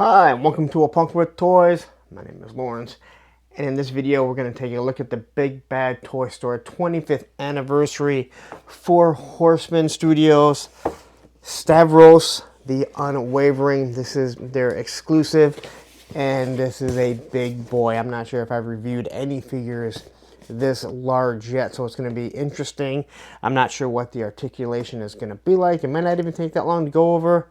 Hi, and welcome to A Punk with Toys. My name is Lawrence, and in this video we're going to take a look at the Big Bad Toy Store 25th Anniversary Four Horsemen Studios Stavros the Unwavering. This is their exclusive, and this is a big boy. I'm not sure if I've reviewed any figures this large yet, so it's going to be interesting. I'm not sure what the articulation is going to be like. It might not even take that long to go over,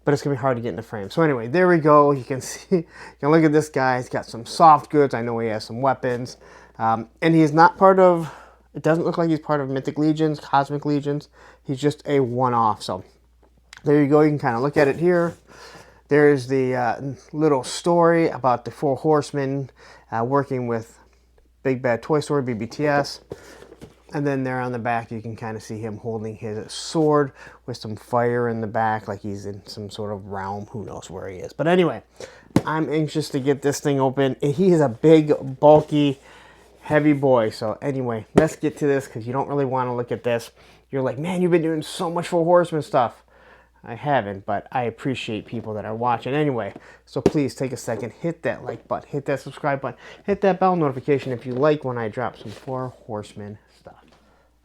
but it's going to be hard to get in the frame. So anyway, there we go. You can see, you can look at this guy. He's got some soft goods. I know he has some weapons. And he's not part of, it doesn't look like he's part of Mythic Legions, Cosmic Legions. He's just a one-off. So there you go. You can kind of look at it here. There's the little story about the Four Horsemen working with Big Bad Toy Store, BBTS. And then there on the back, you can kind of see him holding his sword with some fire in the back, like he's in some sort of realm. Who knows where he is. But anyway, I'm anxious to get this thing open. He is a big, bulky, heavy boy. So anyway, let's get to this, because you don't really want to look at this. You're like, man, you've been doing so much Four Horsemen stuff. I haven't, but I appreciate people that are watching anyway. So please take a second, hit that like button, hit that subscribe button, hit that bell notification if you like when I drop some Four Horsemen stuff.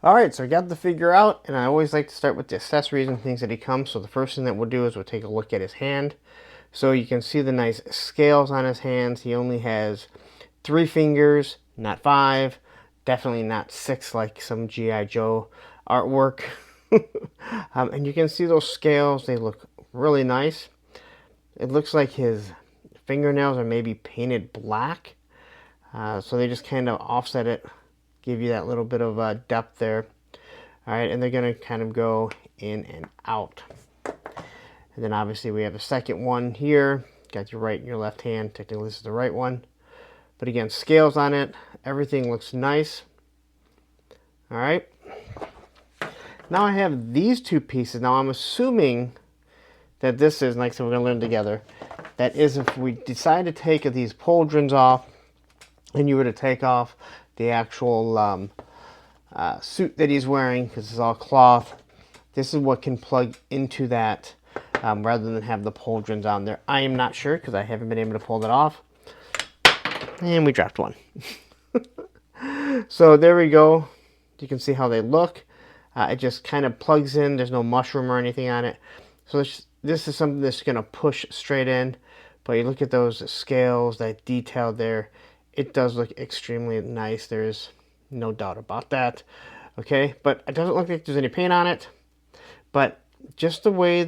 Alright, so I got the figure out, and I always like to start with the accessories and things that he comes. So the first thing that we'll do is we'll take a look at his hand. So you can see the nice scales on his hands. He only has 3 fingers, not 5. Definitely not 6 like some G.I. Joe artwork. And you can see those scales. They look really nice. It looks like his fingernails are maybe painted black. So they just kind of offset it. Give you that little bit of depth there. Alright, and they're going to kind of go in and out. And then obviously we have a second one here. Got your right and your left hand. Technically this is the right one. But again, scales on it. Everything looks nice. Alright. Now I have these 2 pieces. Now I'm assuming that this is, like I said, we're going to learn together. That is, if we decide to take these pauldrons off, and you were to take off the actual suit that he's wearing, because it's all cloth, this is what can plug into that rather than have the pauldrons on there. I am not sure, because I haven't been able to pull that off. And we dropped one. So there we go. You can see how they look. It just kind of plugs in. There's no mushroom or anything on it. So this is something that's going to push straight in. But you look at those scales, that detail there. It does look extremely nice. There's no doubt about that. Okay, but it doesn't look like there's any paint on it. But just the way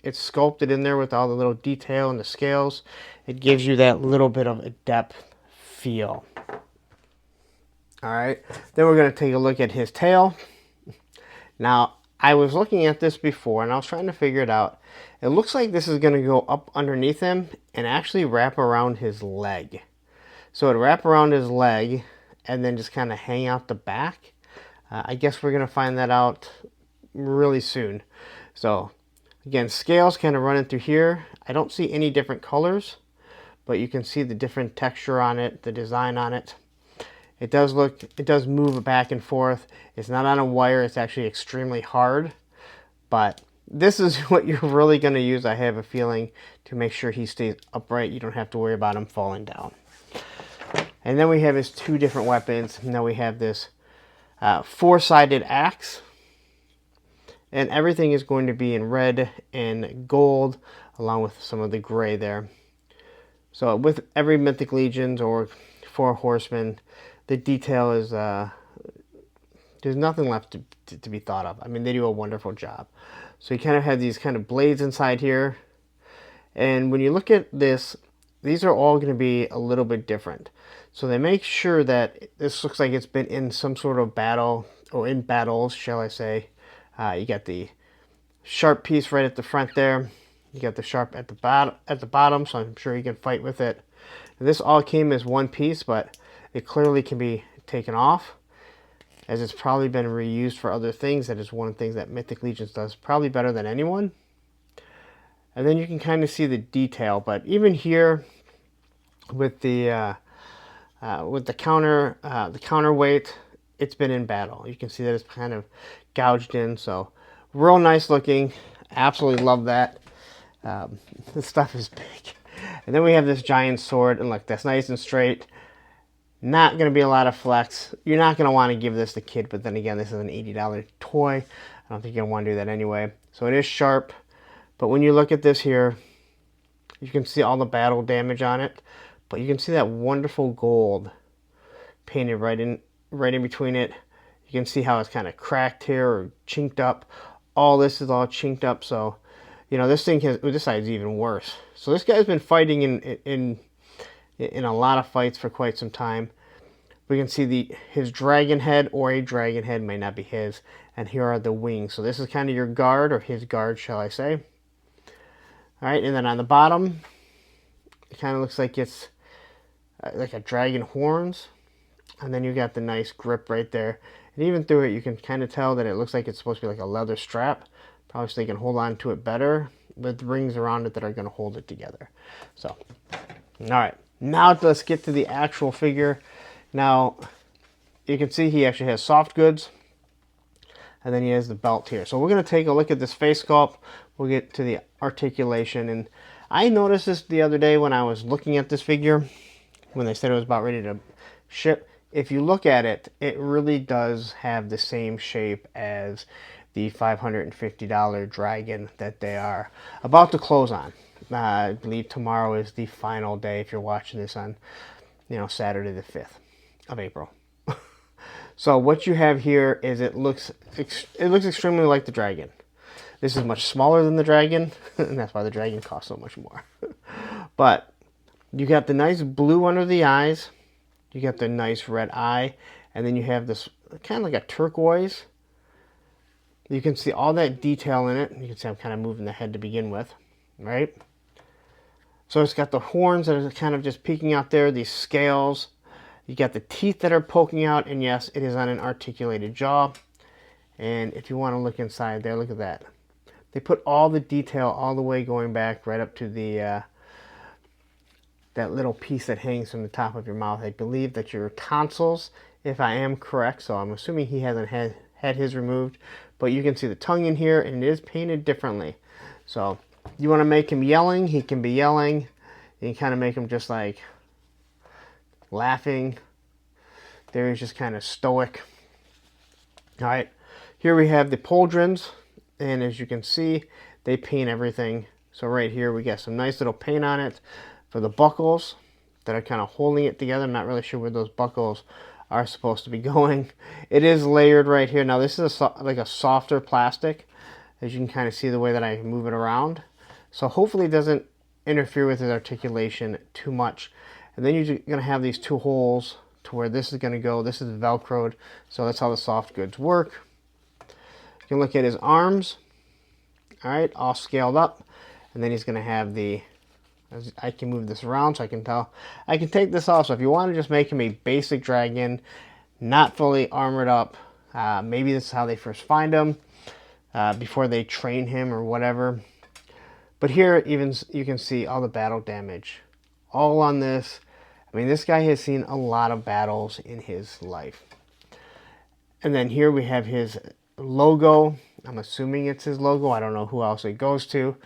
it's sculpted in there with all the little detail and the scales, it gives you that little bit of a depth feel. Alright, then we're going to take a look at his tail. Now, I was looking at this before, and I was trying to figure it out. It looks like this is going to go up underneath him and actually wrap around his leg. So it'd wrap around his leg and then just kind of hang out the back. I guess we're going to find that out really soon. So, again, scales kind of running through here. I don't see any different colors, but you can see the different texture on it, the design on it. It does move back and forth. It's not on a wire. It's actually extremely hard. But this is what you're really going to use, I have a feeling, to make sure he stays upright. You don't have to worry about him falling down. And then we have his 2 different weapons. Now we have this 4-sided axe. And everything is going to be in red and gold, along with some of the gray there. So with every Mythic Legions or Four Horsemen, the detail is, there's nothing left to be thought of. I mean, they do a wonderful job. So you kind of have these kind of blades inside here. And when you look at this, these are all going to be a little bit different. So they make sure that this looks like it's been in some sort of battle, or in battles, shall I say. You got the sharp piece right at the front there. You got the sharp at the bottom, so I'm sure you can fight with it. And this all came as one piece, but it clearly can be taken off, as it's probably been reused for other things. That is one of the things that Mythic Legions does probably better than anyone. And then you can kind of see the detail, but even here with the counterweight, it's been in battle. You can see that it's kind of gouged in, so real nice looking. Absolutely love that. This stuff is big. And then we have this giant sword, and look, that's nice and straight. Not going to be a lot of flex. You're not going to want to give this to kid, but then again, this is an $80 toy. I don't think you're going to want to do that anyway. So it is sharp, but when you look at this here, you can see all the battle damage on it, but you can see that wonderful gold painted right in between it. You can see how it's kind of cracked here or chinked up. All this is all chinked up, so you know this thing has. This side's even worse. So this guy's been fighting in a lot of fights for quite some time. We can see his dragon head, or a dragon head, might not be his, and here are the wings. So this is kind of your guard, or his guard, shall I say. All right, and then on the bottom, it kind of looks like it's like a dragon horns. And then you got the nice grip right there. And even through it, you can kind of tell that it looks like it's supposed to be like a leather strap. Probably so they can hold on to it better with rings around it that are going to hold it together. So, all right. Now let's get to the actual figure. Now, you can see he actually has soft goods. And then he has the belt here. So we're going to take a look at this face sculpt. We'll get to the articulation. And I noticed this the other day when I was looking at this figure, when they said it was about ready to ship. If you look at it, it really does have the same shape as the $550 dragon that they are about to close on. I believe tomorrow is the final day if you're watching this on, Saturday the 5th of April. So what you have here is it looks extremely like the dragon. This is much smaller than the dragon, and that's why the dragon costs so much more. But you got the nice blue under the eyes. You got the nice red eye, and then you have this kind of like a turquoise. You can see all that detail in it. You can see I'm kind of moving the head to begin with, right? So it's got the horns that are kind of just peeking out there, these scales. You got the teeth that are poking out, and yes, it is on an articulated jaw. And if you want to look inside there, look at that. They put all the detail all the way going back right up to the that little piece that hangs from the top of your mouth. I believe that's your tonsils, if I am correct. So I'm assuming he hasn't had his removed. But you can see the tongue in here, and it is painted differently. So you want to make him yelling, he can be yelling. You can kind of make him just like laughing. There he's just kind of stoic. All right, here we have the pauldrons. And as you can see, they paint everything. So right here, we got some nice little paint on it for the buckles that are kind of holding it together. I'm not really sure where those buckles are supposed to be going. It is layered right here. Now this is like a softer plastic, as you can kind of see the way that I move it around. So hopefully it doesn't interfere with his articulation too much. And then you're going to have these two holes to where this is going to go. This is Velcroed, so that's how the soft goods work. You can look at his arms. All right, all scaled up. And then he's going to have I can move this around so I can tell. I can take this off. So if you want to just make him a basic dragon, not fully armored up, maybe this is how they first find him before they train him or whatever. But here even you can see all the battle damage. All on this. I mean, this guy has seen a lot of battles in his life. And then here we have his logo. I'm assuming it's his logo. I don't know who else it goes to.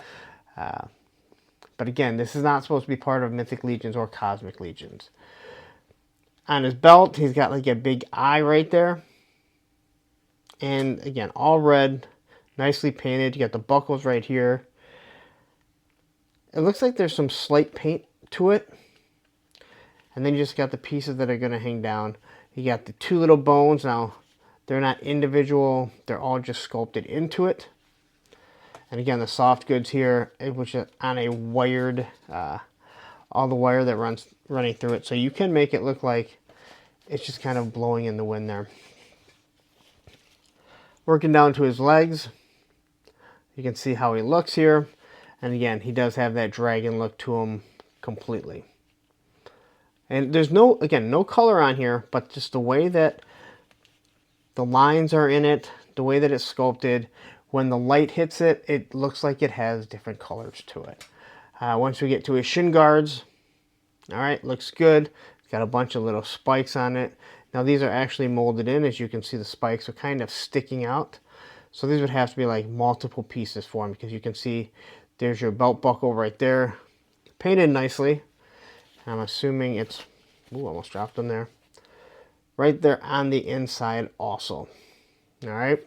But again, this is not supposed to be part of Mythic Legions or Cosmic Legions. On his belt, he's got like a big eye right there. And again, all red, nicely painted. You got the buckles right here. It looks like there's some slight paint to it. And then you just got the pieces that are going to hang down. You got the two little bones. Now, they're not individual. They're all just sculpted into it. And again, the soft goods here, which is on a wired, all the wire that running through it. So you can make it look like it's just kind of blowing in the wind there. Working down to his legs, you can see how he looks here. And again, he does have that dragon look to him completely. And there's no color on here, but just the way that the lines are in it, the way that it's sculpted, when the light hits it, it looks like it has different colors to it. Once we get to his shin guards, all right, looks good. It's got a bunch of little spikes on it. Now these are actually molded in. As you can see, the spikes are kind of sticking out. So these would have to be like multiple pieces for him, because you can see there's your belt buckle right there. painted nicely. I'm assuming it's, ooh, almost dropped them there. Right there on the inside also. All right.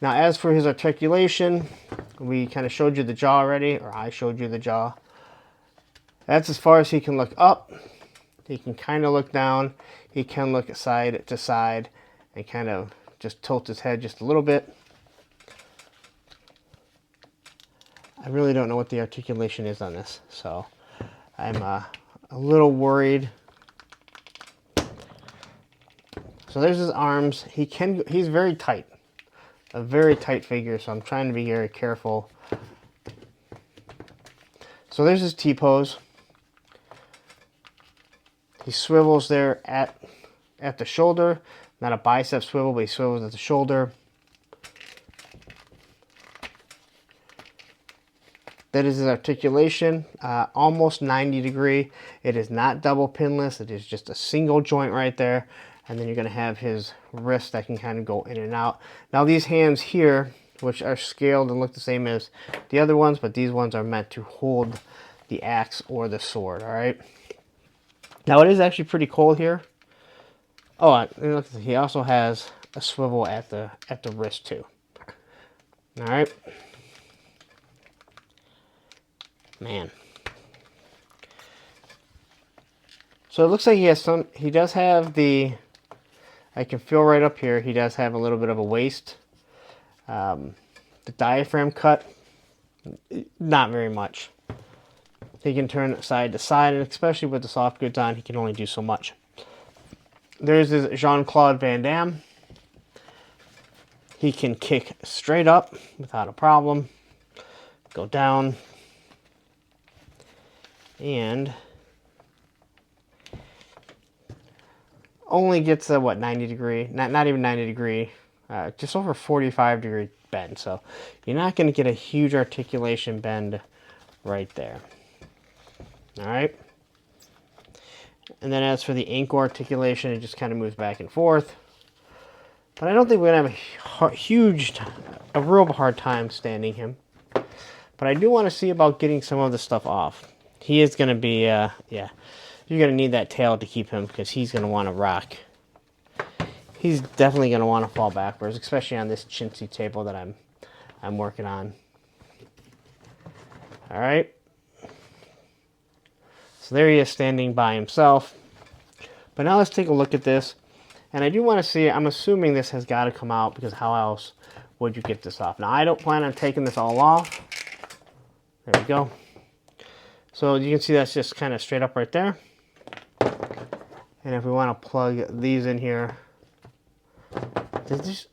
Now, as for his articulation, we kind of showed you the jaw already, or I showed you the jaw. That's as far as he can look up. He can kind of look down. He can look side to side and kind of just tilt his head just a little bit. I really don't know what the articulation is on this, so I'm a little worried. So there's his arms. He's very tight. A very tight figure, so I'm trying to be very careful. So there's his T-pose. He swivels there at the shoulder. Not a bicep swivel, but he swivels at the shoulder. That is his articulation, almost 90 degree. It is not double pinless. It is just a single joint right there. And then you're going to have his wrist that can kind of go in and out. Now these hands here, which are scaled and look the same as the other ones, but these ones are meant to hold the axe or the sword, all right? Now it is actually pretty cold here. Oh, he also has a swivel at the wrist too. All right. Man. So it looks like he does have I can feel right up here, he does have a little bit of a waist. The diaphragm cut, not very much. He can turn side to side, and especially with the soft goods on, he can only do so much. There's his Jean-Claude Van Damme. He can kick straight up without a problem. Go down. And only gets a, 90 degree, not even 90 degree, just over 45 degree bend. So you're not going to get a huge articulation bend right there. All right. And then as for the ankle articulation, it just kind of moves back and forth. But I don't think we're going to have a real hard time standing him. But I do want to see about getting some of the stuff off. He is going to be, yeah, you're going to need that tail to keep him because he's going to want to rock. He's definitely going to want to fall backwards, especially on this chintzy table that I'm working on. All right. So there he is standing by himself. But now let's take a look at this. And I do want to see, I'm assuming this has got to come out because how else would you get this off? Now I don't plan on taking this all off. There we go. So you can see that's just kind of straight up right there. And if we want to plug these in here,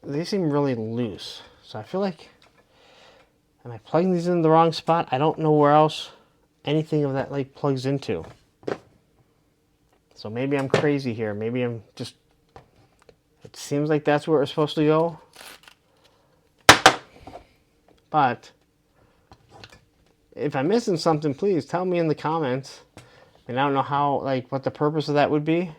they seem really loose. So I feel like, am I plugging these in the wrong spot? I don't know where else anything of that like plugs into. So maybe I'm crazy here. Maybe I'm just, it seems like that's where it's supposed to go. But if I'm missing something, please tell me in the comments. And I don't know how, like, what the purpose of that would be.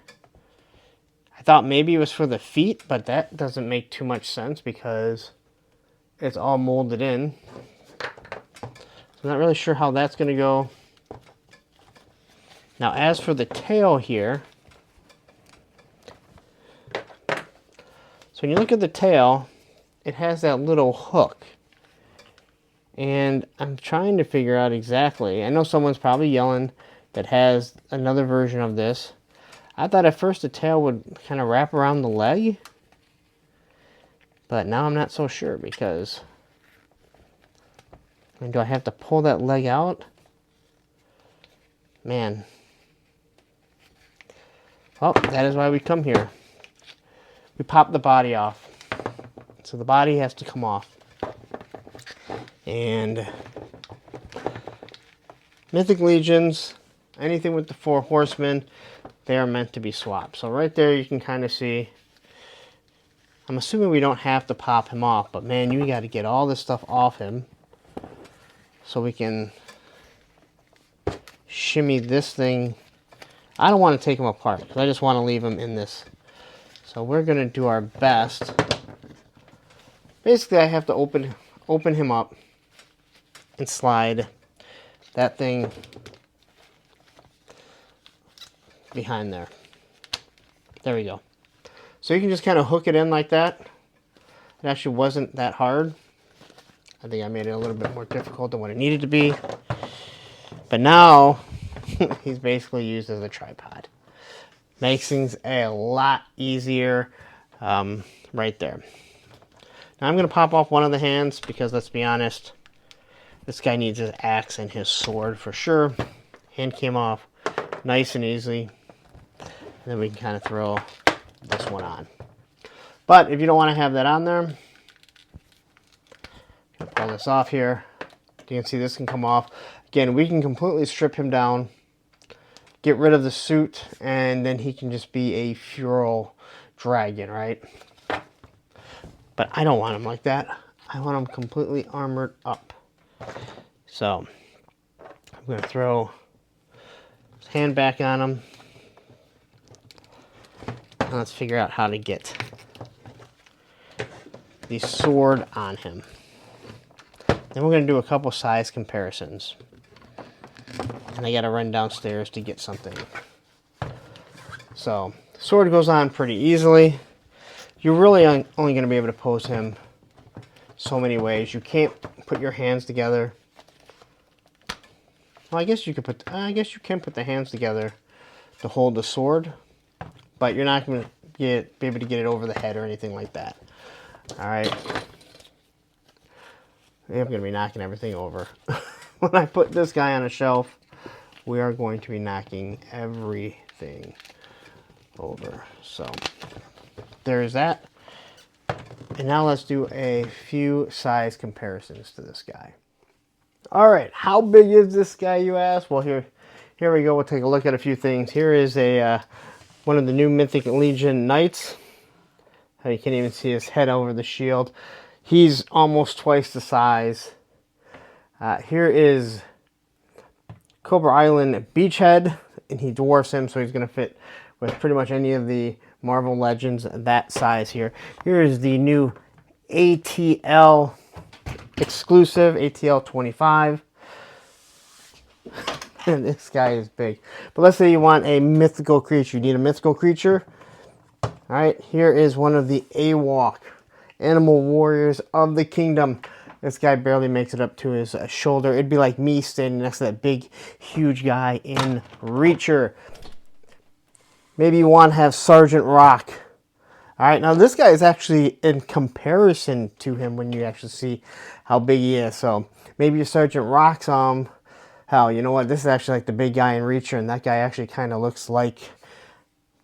I thought maybe it was for the feet, but that doesn't make too much sense because it's all molded in. So I'm not really sure how that's going to go. Now, as for the tail here, so when you look at the tail, it has that little hook. And I'm trying to figure out exactly. I know someone's probably yelling that has another version of this. I thought at first the tail would kind of wrap around the leg. But now I'm not so sure because, I mean, do I have to pull that leg out? Man. Well, that is why we come here. We pop the body off. So the body has to come off. And Mythic Legions, anything with the Four Horsemen, they are meant to be swapped. So right there you can kind of see, I'm assuming we don't have to pop him off, but man, you got to get all this stuff off him so we can shimmy this thing. I don't want to take him apart because I just want to leave him in this. So we're going to do our best. Basically, I have to open him up and slide that thing behind there. There we go. So you can just kind of hook it in like that. It actually wasn't that hard. I think I made it a little bit more difficult than what it needed to be. But now, he's basically used as a tripod. Makes things a lot easier right there. Now I'm going to pop off one of the hands because, let's be honest, this guy needs his axe and his sword for sure. Hand came off nice and easy. And then we can kind of throw this one on. But if you don't want to have that on there, pull this off here. You can see this can come off. Again, we can completely strip him down, get rid of the suit, and then he can just be a feral dragon, right? But I don't want him like that. I want him completely armored up. So I'm going to throw his hand back on him. And let's figure out how to get the sword on him. Then we're going to do a couple size comparisons. And I got to run downstairs to get something. So, the sword goes on pretty easily. You're really only going to be able to pose him so many ways. You can't put your hands together. Well, I guess you can put the hands together to hold the sword, but you're not going to be able to get it over the head or anything like that. All right. I'm going to be knocking everything over. When I put this guy on a shelf, we are going to be knocking everything over. So there's that. And now let's do a few size comparisons to this guy. All right, how big is this guy, you ask? Well, here we go. We'll take a look at a few things. Here is one of the new Mythic Legion Knights. You can't even see his head over the shield. He's almost twice the size. Here is Cobra Island Beachhead, and he dwarfs him, so he's going to fit with pretty much any of the Marvel Legends that size here. Here is the new ATL exclusive, ATL 25. And this guy is big. But let's say you want a mythical creature. You need a mythical creature. All right, here is one of the AWOC, Animal Warriors of the Kingdom. This guy barely makes it up to his shoulder. It'd be like me standing next to that big, huge guy in Reacher. Maybe you want to have Sergeant Rock. All right, now this guy is actually in comparison to him when you actually see how big he is. So maybe your Sergeant Rock's hell, you know what? This is actually like the big guy in Reacher, and that guy actually kind of looks like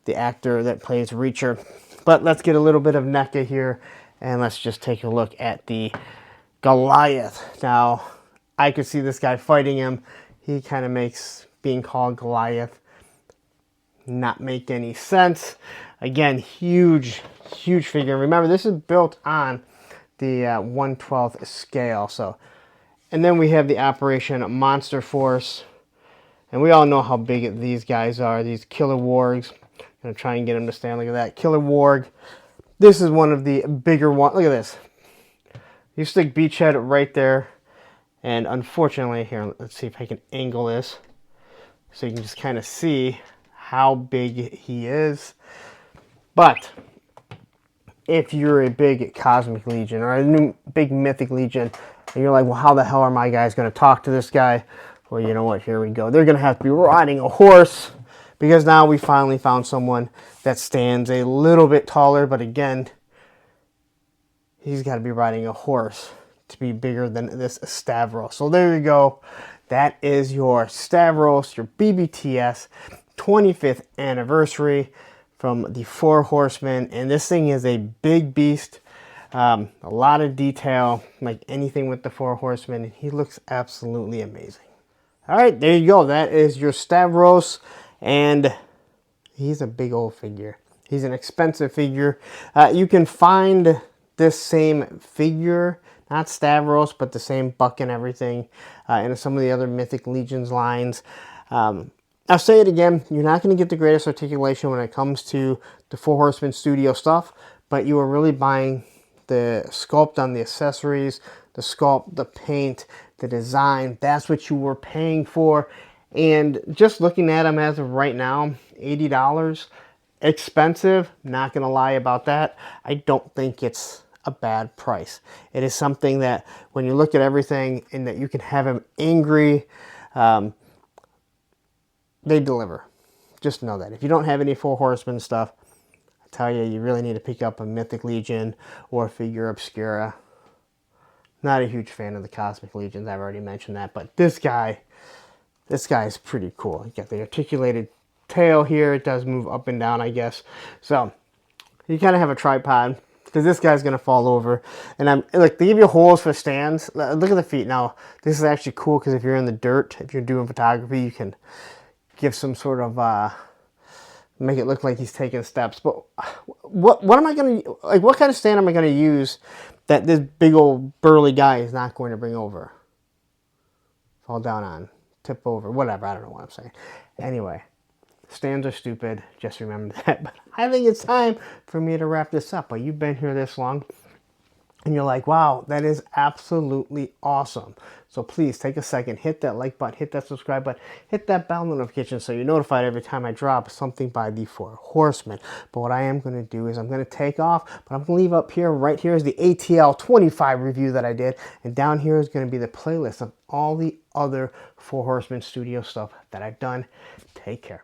the actor that plays Reacher. But let's get a little bit of NECA here, and let's just take a look at the Goliath. Now, I could see this guy fighting him. He kind of makes being called Goliath not make any sense. Again, huge figure. Remember, this is built on the 1/12 scale. So, and then we have the Operation Monster Force, and we all know how big these guys are. These killer wargs. I'm gonna try and get them to stand. Look at that killer warg. This is one of the bigger ones. Look at this. You stick Beachhead right there, and unfortunately, here, let's see if I can angle this so you can just kind of see how big he is. But if you're a big Cosmic Legion or a new big Mythic Legion, and you're like, well, how the hell are my guys going to talk to this guy? Well, you know what? Here we go. They're going to have to be riding a horse, because now we finally found someone that stands a little bit taller, but again, he's got to be riding a horse to be bigger than this Stavros. So there you go. That is your Stavros, your BBTS 25th anniversary from the Four Horsemen. And this thing is a big beast. A lot of detail, like anything with the Four Horsemen. And he looks absolutely amazing. All right, there you go. That is your Stavros. And he's a big old figure. He's an expensive figure. You can find this same figure, not Stavros, but the same buck and everything, in some of the other Mythic Legions lines. I'll say it again, you're not going to get the greatest articulation when it comes to the Four Horsemen Studio stuff, but you are really buying the sculpt on the accessories, the the sculpt, the paint, the design. That's what you were paying for. And just looking at them as of right now, $80. Expensive, not going to lie about that. I don't think it's a bad price. It is something that when you look at everything and that you can have them angry, they deliver. Just know that. If you don't have any Four Horsemen stuff, I tell you, you really need to pick up a Mythic Legion or a Figure Obscura. Not a huge fan of the Cosmic Legions, I've already mentioned that, but this guy is pretty cool. You got the articulated tail here. It does move up and down, I guess. So you kind of have a tripod because this guy's going to fall over. And I'm like, they give you holes for stands. Look at the feet. Now, this is actually cool because if you're in the dirt, if you're doing photography, you can give some sort of make it look like he's taking steps. But what am I going to, like, what kind of stand am I going to use that this big old burly guy is not going to bring over? Fall down on, tip over, whatever. I don't know what I'm saying. Anyway, stands are stupid. Just remember that. But I think it's time for me to wrap this up. But you've been here this long, and you're like, wow, that is absolutely awesome. So please take a second, hit that like button, hit that subscribe button, hit that bell notification so you're notified every time I drop something by the Four Horsemen. But what I am going to do is I'm going to take off, but I'm going to leave up here, right here is the ATL 25 review that I did. And down here is going to be the playlist of all the other Four Horsemen Studio stuff that I've done. Take care.